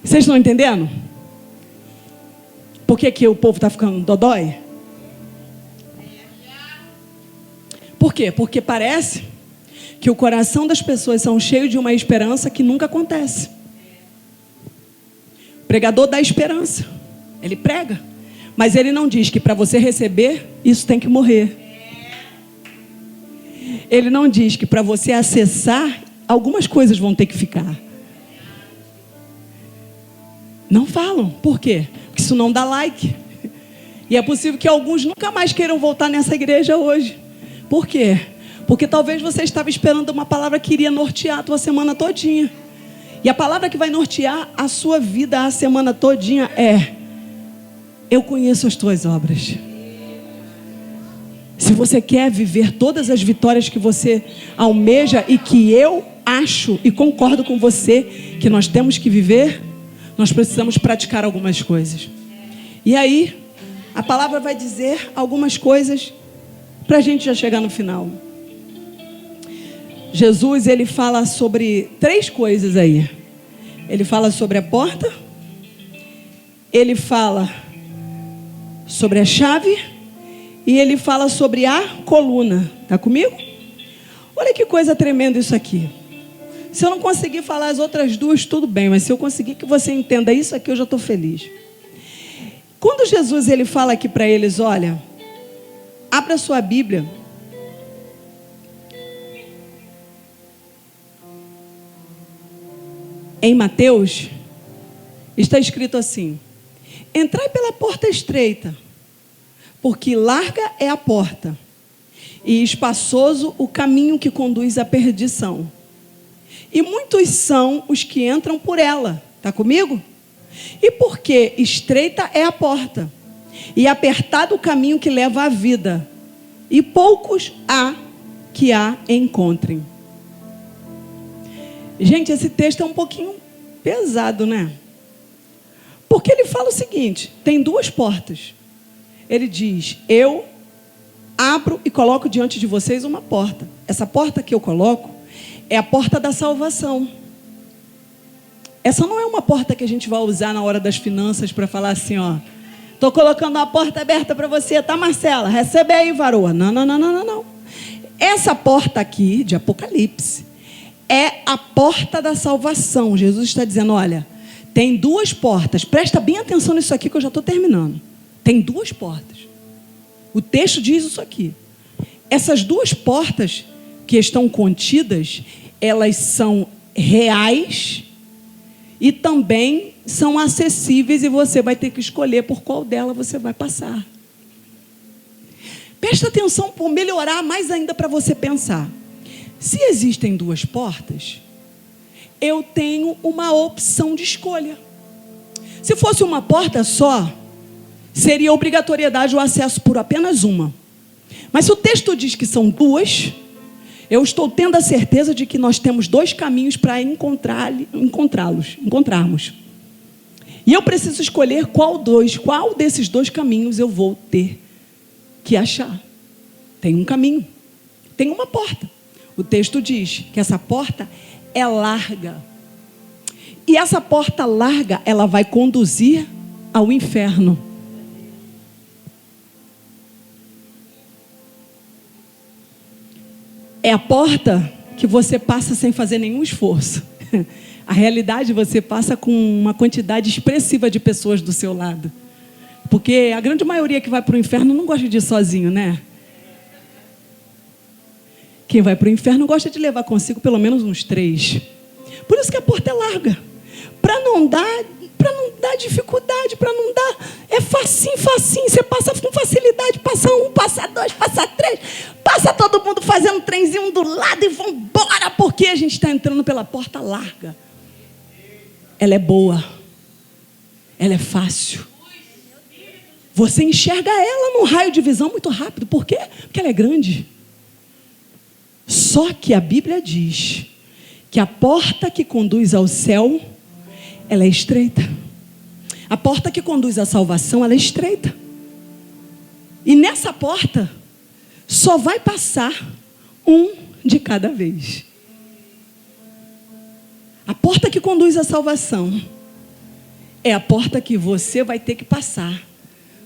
Vocês estão entendendo? Por que o povo está ficando dodói? Por quê? Porque parece que o coração das pessoas são cheios de uma esperança que nunca acontece. O pregador dá esperança, ele prega, mas ele não diz que para você receber, isso tem que morrer. Ele não diz que para você acessar, algumas coisas vão ter que ficar. Não falam. Por quê? Porque isso não dá like. E é possível que alguns nunca mais queiram voltar nessa igreja hoje. Por quê? Porque talvez você estava esperando uma palavra que iria nortear a tua semana todinha. E a palavra que vai nortear a sua vida a semana todinha é: eu conheço as tuas obras. Se você quer viver todas as vitórias que você almeja e que eu acho e concordo com você que nós temos que viver, nós precisamos praticar algumas coisas. E aí, a palavra vai dizer algumas coisas para a gente já chegar no final. Jesus, ele fala sobre 3 coisas aí. Ele fala sobre a porta, ele fala sobre a chave e ele fala sobre a coluna. Está comigo? Olha que coisa tremenda isso aqui. Se eu não conseguir falar as outras 2, tudo bem, mas se eu conseguir que você entenda isso aqui, eu já estou feliz. Quando Jesus ele fala aqui para eles, olha, abra a sua Bíblia. Em Mateus, está escrito assim: entrai pela porta estreita, porque larga é a porta, e espaçoso o caminho que conduz à perdição. E muitos são os que entram por ela. Está comigo? E porque estreita é a porta, e apertado o caminho que leva à vida, e poucos há que a encontrem. Gente, esse texto é um pouquinho pesado, né? Porque ele fala o seguinte: tem 2 portas. Ele diz: eu abro e coloco diante de vocês uma porta. Essa porta que eu coloco é a porta da salvação. Essa não é uma porta que a gente vai usar na hora das finanças para falar assim, ó, estou colocando uma porta aberta para você, tá, Marcela? Recebe aí, varoa. Não. Essa porta aqui, de Apocalipse, é a porta da salvação. Jesus está dizendo, olha, Tem duas portas. Presta bem atenção nisso aqui que eu já estou terminando. Tem duas portas. O texto diz isso aqui. Essas duas portas que estão contidas, elas são reais e também são acessíveis e você vai ter que escolher por qual dela você vai passar. Presta atenção por melhorar mais ainda para você pensar. Se existem duas portas, eu tenho uma opção de escolha. Se fosse uma porta só, seria obrigatoriedade o acesso por apenas uma. Mas se o texto diz que são duas, eu estou tendo a certeza de que nós temos dois caminhos para encontrarmos. E eu preciso escolher qual desses dois caminhos eu vou ter que achar. Tem um caminho, tem uma porta. O texto diz que essa porta é larga. E essa porta larga, ela vai conduzir ao inferno. É a porta que você passa sem fazer nenhum esforço. A realidade, você passa com uma quantidade expressiva de pessoas do seu lado. Porque a grande maioria que vai para o inferno não gosta de ir sozinho, né? Quem vai para o inferno gosta de levar consigo pelo menos uns 3. Por isso que a porta é larga. Para não dar dificuldade, para não dar... É facinho. Você passa com facilidade. Passa 1, passa 2, passa 3. Passa todo mundo fazendo um trenzinho do lado e vão embora. Porque a gente está entrando pela porta larga. Ela é boa. Ela é fácil. Você enxerga ela num raio de visão muito rápido. Por quê? Porque ela é grande. Só que a Bíblia diz que a porta que conduz ao céu, ela é estreita. A porta que conduz à salvação, ela é estreita. E nessa porta, só vai passar um de cada vez. A porta que conduz à salvação é a porta que você vai ter que passar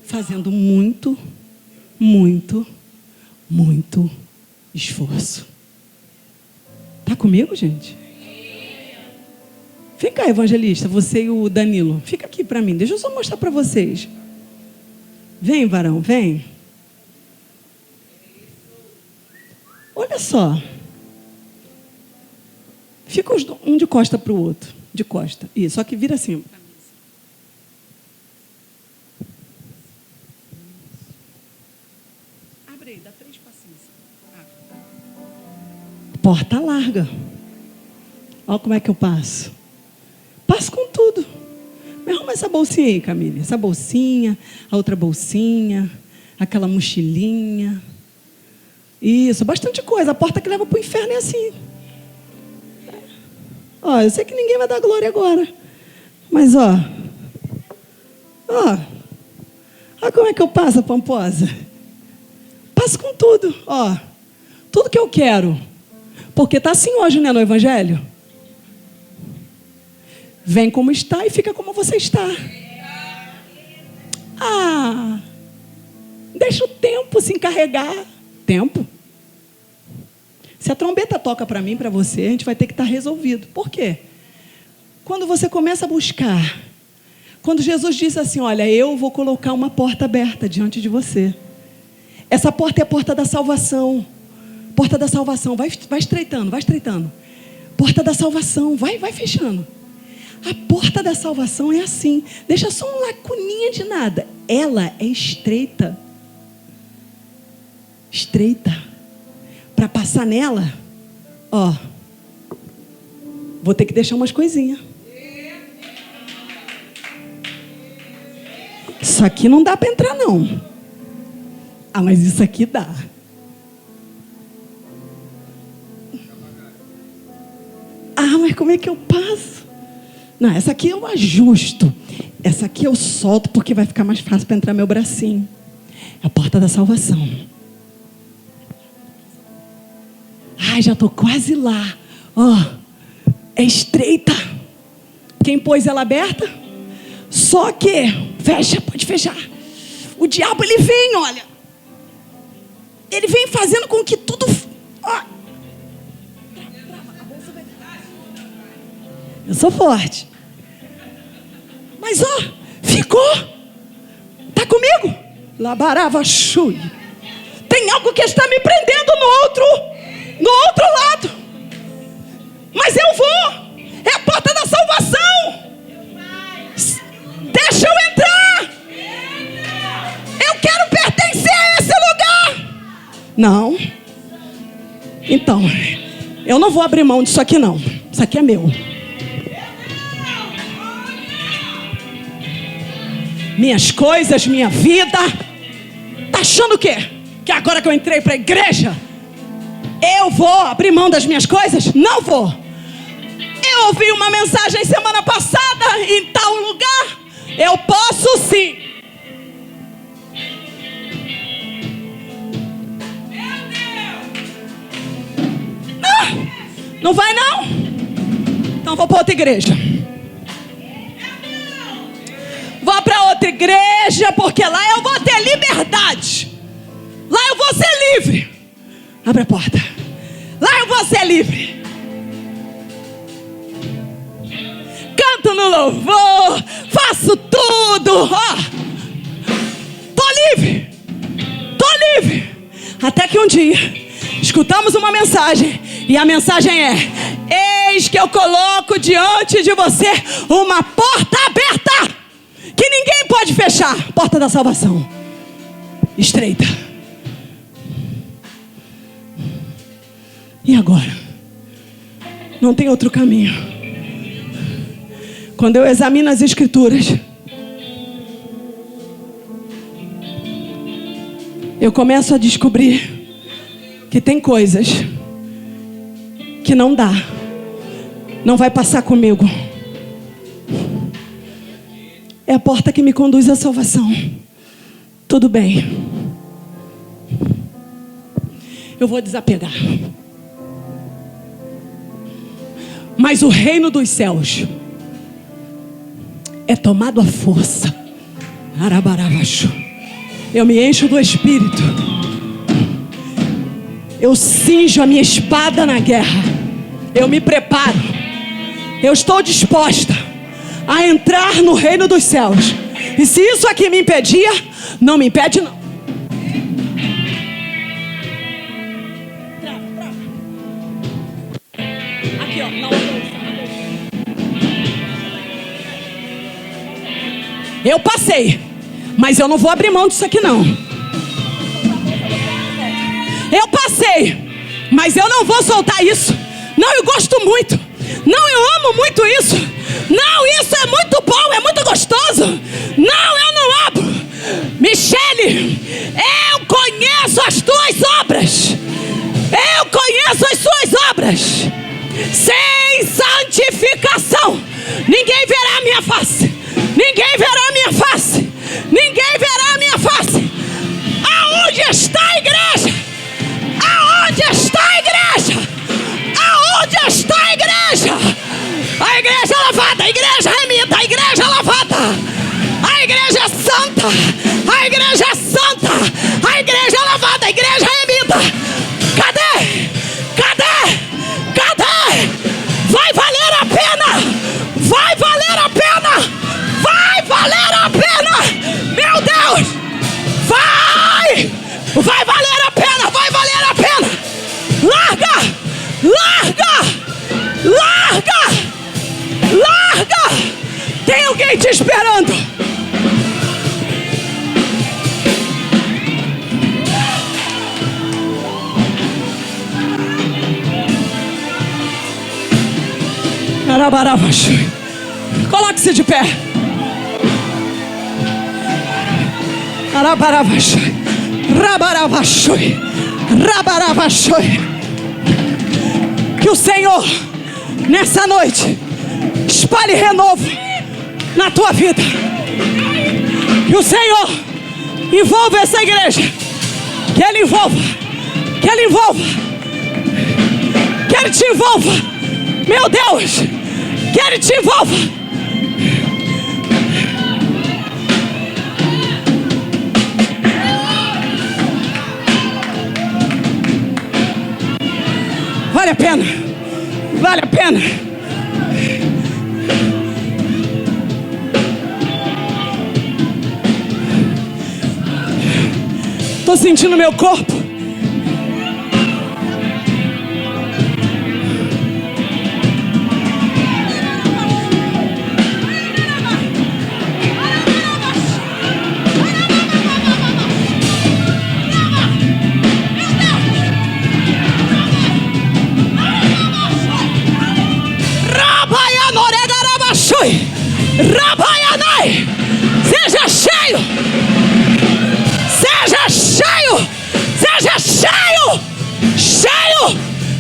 fazendo muito esforço. Está comigo, gente? Vem cá, evangelista, você e o Danilo. Fica aqui para mim, deixa eu só mostrar para vocês. Vem, varão, vem. Olha só. Fica um de costa para o outro. De costa. Isso, só que vira assim. Abre aí, dá 3 passinhos. Porta larga. Olha como é que eu passo. Passo com tudo. Me arruma essa bolsinha aí, Camille. Essa bolsinha, a outra bolsinha, aquela mochilinha. Isso, bastante coisa. A porta que leva para o inferno é assim. Ó, eu sei que ninguém vai dar glória agora. Mas, ó como é que eu passo, Pamposa? Passo com tudo, ó. Tudo que eu quero. Porque está assim hoje, né, no Evangelho? Vem como está e fica como você está. Deixa o tempo se encarregar. Tempo? Se a trombeta toca para mim, para você, a gente vai ter que estar resolvido. Por quê? Quando você começa a buscar, quando Jesus diz assim, olha, eu vou colocar uma porta aberta diante de você. Essa porta é a porta da salvação. Porta da salvação, vai estreitando. Porta da salvação, vai fechando. A porta da salvação é assim. Deixa só uma lacuninha de nada. Ela é estreita. Para passar nela, ó, vou ter que deixar umas coisinhas. Isso aqui não dá para entrar, não. Mas isso aqui dá. Mas como é que eu passo? Não, essa aqui eu ajusto. Essa aqui eu solto porque vai ficar mais fácil para entrar meu bracinho. É a porta da salvação. Já estou quase lá. É estreita. Quem pôs ela aberta? Só que, pode fechar. O diabo, ele vem, olha. Ele vem fazendo com que tudo... Eu sou forte. Mas ó, ficou. Está comigo? Labarava chui. Tem algo que está me prendendo no outro lado. Mas eu vou. É a porta da salvação. Deixa eu entrar. Eu quero pertencer a esse lugar. Não. Então, eu não vou abrir mão disso aqui não. Isso aqui é meu. Minhas coisas, minha vida. Tá achando o quê? Que agora que eu entrei para a igreja, eu vou abrir mão das minhas coisas? Não vou. Eu ouvi uma mensagem semana passada em tal lugar. Eu posso sim. Não vai não? Então vou para outra igreja. Vou para outra igreja, porque lá eu vou ter liberdade. Lá eu vou ser livre. Abre a porta. Lá eu vou ser livre. Canto no louvor, faço tudo. Tô livre. Tô livre. Até que um dia escutamos uma mensagem. E a mensagem é: eis que eu coloco diante de você uma porta aberta, que ninguém pode fechar. Porta da salvação. Estreita. E agora? Não tem outro caminho. Quando eu examino as escrituras, eu começo a descobrir que tem coisas que não dá, não vai passar comigo. É a porta que me conduz à salvação. Tudo bem, eu vou desapegar. Mas o reino dos céus é tomado à força. Eu me encho do Espírito. Eu cinjo a minha espada na guerra. Eu me preparo. Eu estou disposta a entrar no reino dos céus. E se isso aqui me impedia, não me impede não. Aqui ó, não. Eu passei, mas eu não vou abrir mão disso aqui não. Eu passei, mas eu não vou soltar isso. Não, eu gosto muito. Não, eu amo muito isso. Não, isso é muito bom, é muito gostoso. Não, eu não abro. Michele, eu conheço as tuas obras. Eu conheço as suas obras. Sem santificação, ninguém verá a minha face. Ninguém verá a minha face. Ninguém verá a minha face. Aonde está a igreja? Aonde está a igreja? Aonde está a igreja? A igreja lavada, a igreja remida, a igreja lavada. A igreja é santa. A igreja é santa. A igreja lavada, a igreja remida. Cadê? Cadê? Cadê? Vai valer a pena. Vai valer a pena. Vai valer a pena. Meu Deus. Vai. Vai valer a pena. Vai valer a pena. Larga. Larga. Larga. Larga. Tem alguém te esperando. Coloque-se de pé. Que o Senhor nessa noite espalhe renovo na tua vida. Que o Senhor envolva essa igreja. Que Ele envolva. Que Ele envolva. Que Ele te envolva. Meu Deus. Que Ele te envolva. Vale a pena. Vale a pena. estou sentindo meu corpo. Rabaianai, seja cheio, seja cheio, seja cheio, cheio,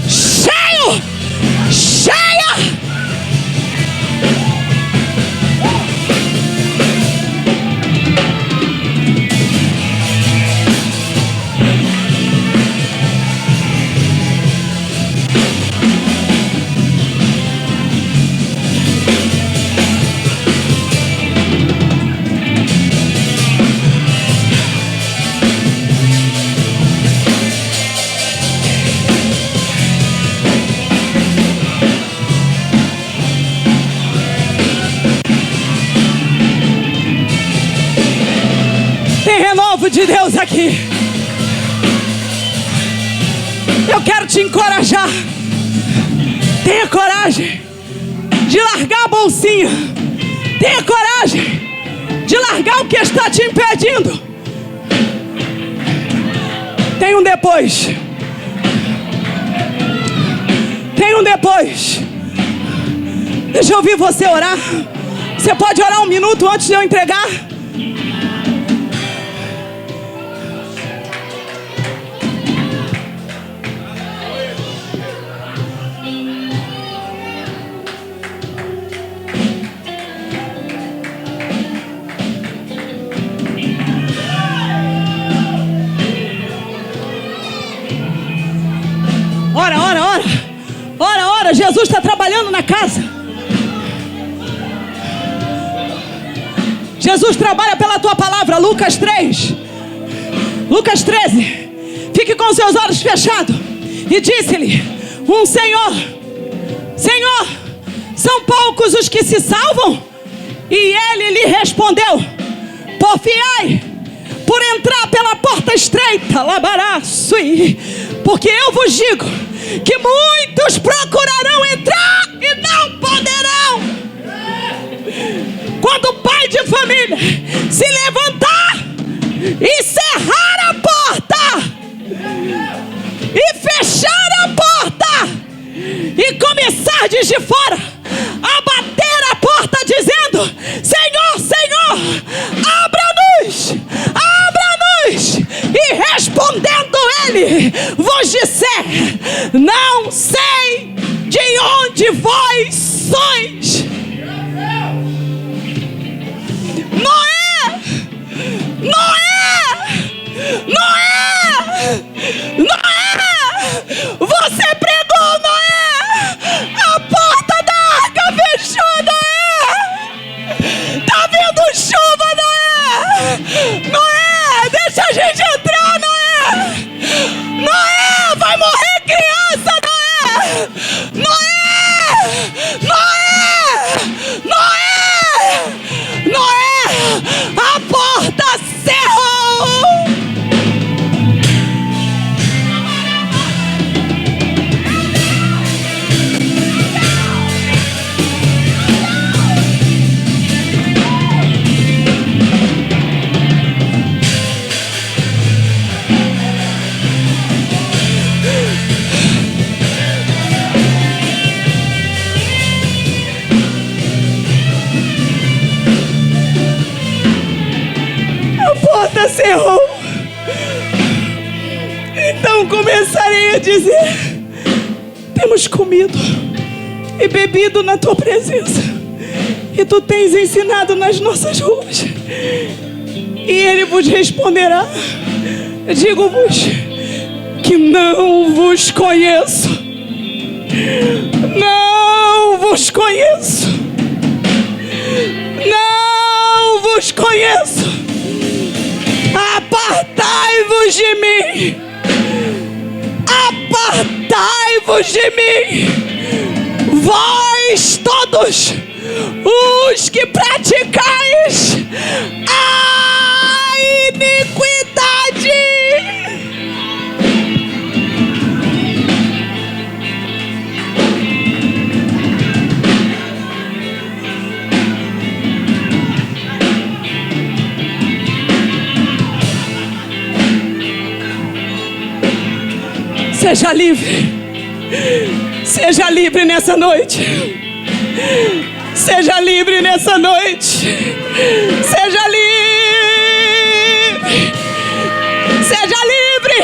cheio, cheia. De Deus aqui. Eu quero te encorajar. Tenha coragem de largar a bolsinha. Tenha coragem de largar o que está te impedindo. Tem um depois. Tem um depois. Deixa eu ouvir você orar. Você pode orar 1 minuto antes de eu entregar? Ora, Jesus está trabalhando na casa. Jesus trabalha pela tua palavra. Lucas 3, Lucas 13. Fique com seus olhos fechados. E disse-lhe um Senhor: Senhor, são poucos os que se salvam? E ele lhe respondeu: porfiai por entrar pela porta estreita, labaraçui, porque eu vos digo que muitos procurarão entrar e não poderão. Quando o pai de família se levantar e cerrar a porta e fechar a porta e começar desde fora a bater a porta dizendo: Senhor, Senhor, abra-nos, abra-nos, e respondendo ele vos disser: não sei de onde vós sois. Noé, Noé, Noé, Noé, você pregou, Noé, a porta da arca fechou, Noé, tá vindo chuva, Noé, Noé, deixa a gente entrar, Noé, Noé, vai morrer criança, Noé, Noé, Noé, Noé, Noé, a porta cerrou. Cerrou. Então começarei a dizer: temos comido e bebido na tua presença, e tu tens ensinado nas nossas ruas. E ele vos responderá: digo-vos que não vos conheço, não vos conheço, não vos conheço. Apartai-vos de mim, apartai-vos de mim, vós todos os que praticais a iniquidade. Seja livre. Seja livre nessa noite. Seja livre nessa noite. Seja livre. Seja livre.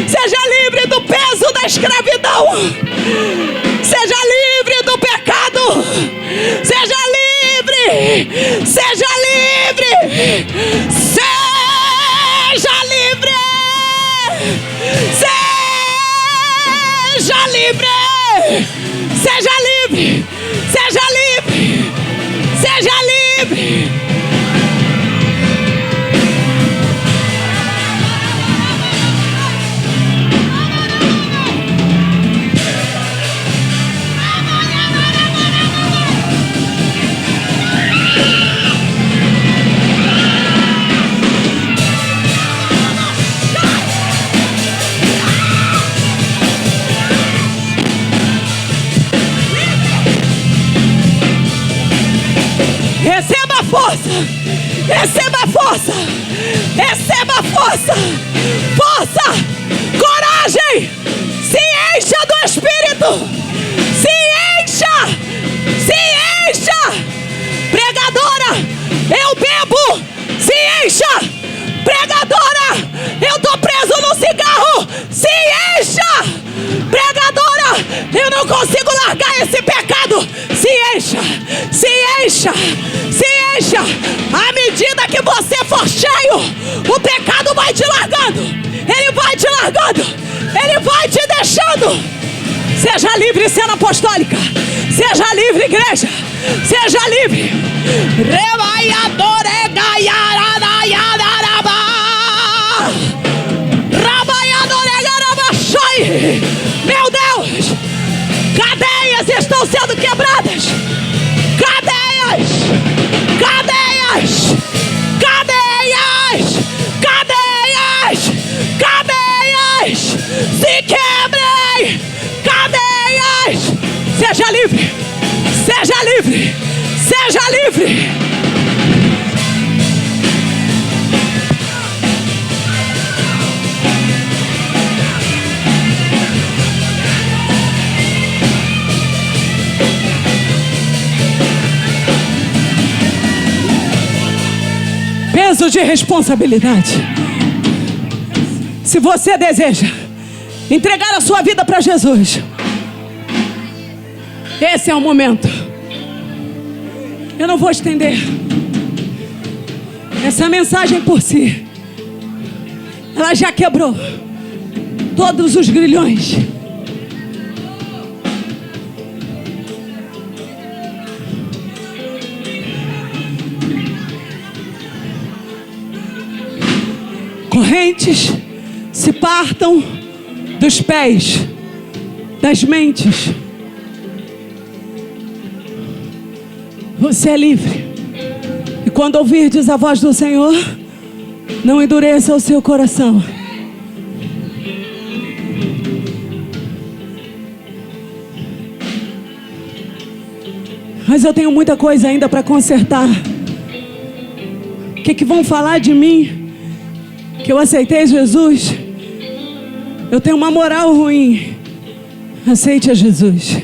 Seja livre do peso da escravidão. Seja livre do pecado. Seja livre. Seja livre. Seja livre. Seja livre. Seja livre. Seja livre. Seja livre. Receba força, receba força, receba força, força, coragem, se encha do Espírito, se encha, pregadora, eu bebo, se encha, pregadora, eu tô preso no cigarro, se encha, pregadora, eu não consigo largar esse pecado, se encha, se encha, se encha. À medida que você for cheio, o pecado vai te largando, ele vai te largando, ele vai te deixando. Seja livre, cena apostólica, seja livre, igreja, seja livre. Meu Deus, cadeias estão sendo quebradas. Cadeias, cadeias, cadeias, cadeias, cadeias, se quebrem, cadeias. Seja livre, seja livre, seja livre. Peso de responsabilidade. Se você deseja entregar a sua vida para Jesus, esse é o momento. Eu não vou estender essa mensagem por si. Ela já quebrou todos os grilhões. Correntes se partam dos pés, das mentes. Você é livre. E quando ouvirdes a voz do Senhor, não endureça o seu coração. Mas eu tenho muita coisa ainda para consertar. O que vão falar de mim? Que eu aceitei Jesus. Eu tenho uma moral ruim. Aceite a Jesus.